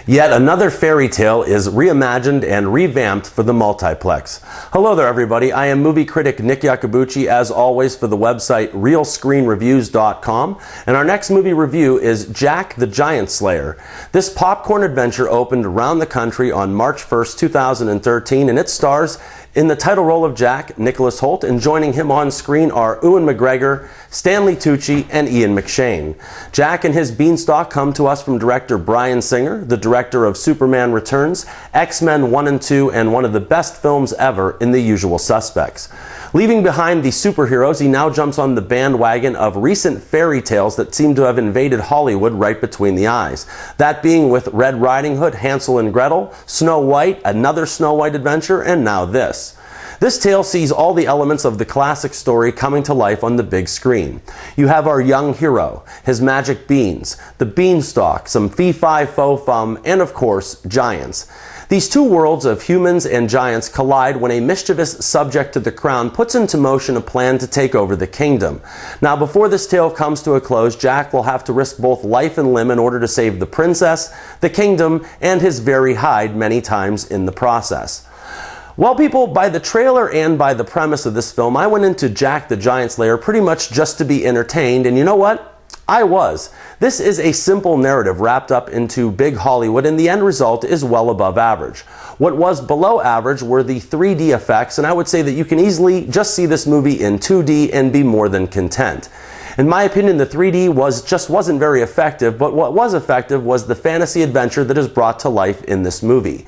Yet another fairy tale is reimagined and revamped for the multiplex. Hello there everybody, I am movie critic Nick Iacobucci as always for the website realscreenreviews.com, and our next movie review is Jack the Giant Slayer. This popcorn adventure opened around the country on March 1st, 2013, and it stars in the title role of Jack, Nicholas Hoult, and joining him on screen are Ewan McGregor, Stanley Tucci, and Ian McShane. Jack and his beanstalk come to us from director Bryan Singer, the director of Superman Returns, X-Men 1 and 2, and one of the best films ever in The Usual Suspects. Leaving behind the superheroes, he now jumps on the bandwagon of recent fairy tales that seem to have invaded Hollywood right between the eyes. That being with Red Riding Hood, Hansel and Gretel, Snow White, another Snow White adventure, and now this. This tale sees all the elements of the classic story coming to life on the big screen. You have our young hero, his magic beans, the beanstalk, some fee-fi-fo-fum, and of course, giants. These two worlds of humans and giants collide when a mischievous subject to the crown puts into motion a plan to take over the kingdom. Now, before this tale comes to a close, Jack will have to risk both life and limb in order to save the princess, the kingdom, and his very hide many times in the process. Well, people, by the trailer and by the premise of this film, I went into Jack the Giant Slayer pretty much just to be entertained, and you know what? I was. This is a simple narrative wrapped up into big Hollywood, and the end result is well above average. What was below average were the 3D effects, and I would say that you can easily just see this movie in 2D and be more than content. In my opinion, the 3D just wasn't very effective, but what was effective was the fantasy adventure that is brought to life in this movie.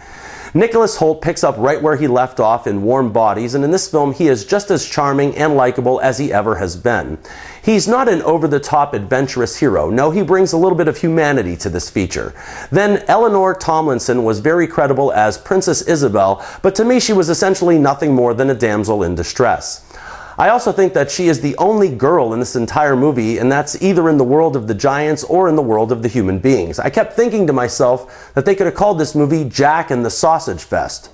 Nicholas Hoult picks up right where he left off in Warm Bodies, and in this film he is just as charming and likable as he ever has been. He's not an over-the-top adventurous hero. No, he brings a little bit of humanity to this feature. Then Eleanor Tomlinson was very credible as Princess Isabel, but to me she was essentially nothing more than a damsel in distress. I also think that she is the only girl in this entire movie, and that's either in the world of the giants or in the world of the human beings. I kept thinking to myself that they could have called this movie Jack and the Sausage Fest.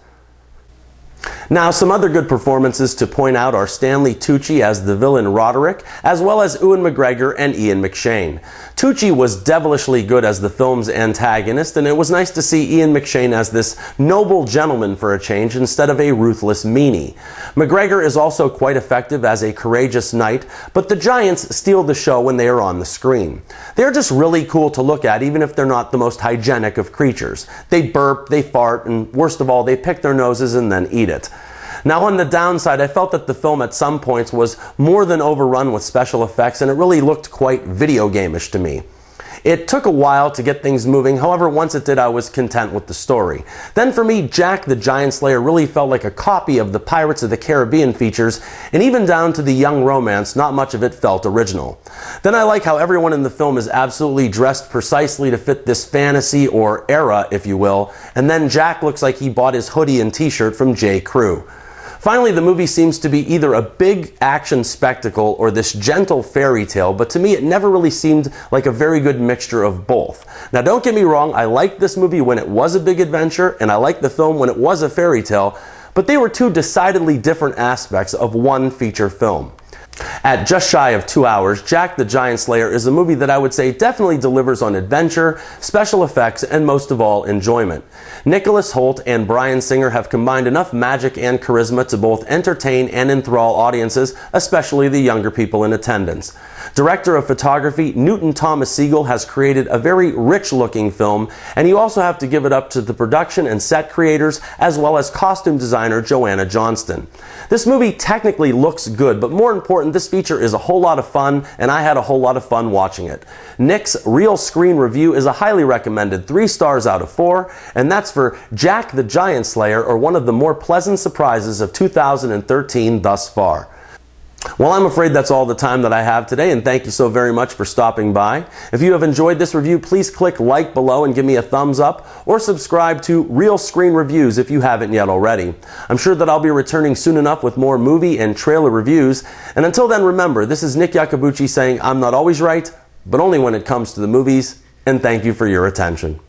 Now, some other good performances to point out are Stanley Tucci as the villain Roderick, as well as Ewan McGregor and Ian McShane. Tucci was devilishly good as the film's antagonist, and it was nice to see Ian McShane as this noble gentleman for a change instead of a ruthless meanie. McGregor is also quite effective as a courageous knight, but the giants steal the show when they are on the screen. They're just really cool to look at, even if they're not the most hygienic of creatures. They burp, they fart, and worst of all, they pick their noses and then eat it. Now, on the downside, I felt that the film at some points was more than overrun with special effects, and it really looked quite video game-ish to me. It took a while to get things moving, however, once it did, I was content with the story. Then for me, Jack the Giant Slayer really felt like a copy of the Pirates of the Caribbean features, and even down to the young romance, not much of it felt original. Then I like how everyone in the film is absolutely dressed precisely to fit this fantasy, or era, if you will, and then Jack looks like he bought his hoodie and t-shirt from J. Crew. Finally, the movie seems to be either a big action spectacle or this gentle fairy tale, but to me it never really seemed like a very good mixture of both. Now, don't get me wrong, I liked this movie when it was a big adventure, and I liked the film when it was a fairy tale, but they were two decidedly different aspects of one feature film. At just shy of 2 hours, Jack the Giant Slayer is a movie that I would say definitely delivers on adventure, special effects, and most of all, enjoyment. Nicholas Hoult and Bryan Singer have combined enough magic and charisma to both entertain and enthrall audiences, especially the younger people in attendance. Director of photography Newton Thomas Sigel has created a very rich-looking film, and you also have to give it up to the production and set creators, as well as costume designer Joanna Johnston. This movie technically looks good, but more important, this feature is a whole lot of fun, and I had a whole lot of fun watching it. Nick's Real Screen Review is a highly recommended 3 stars out of 4, and that's for Jack the Giant Slayer, or one of the more pleasant surprises of 2013 thus far. Well, I'm afraid that's all the time that I have today, and thank you so very much for stopping by. If you have enjoyed this review, please click like below and give me a thumbs up, or subscribe to Real Screen Reviews if you haven't yet already. I'm sure that I'll be returning soon enough with more movie and trailer reviews, and until then, remember, this is Nick Iacobucci saying I'm not always right, but only when it comes to the movies, and thank you for your attention.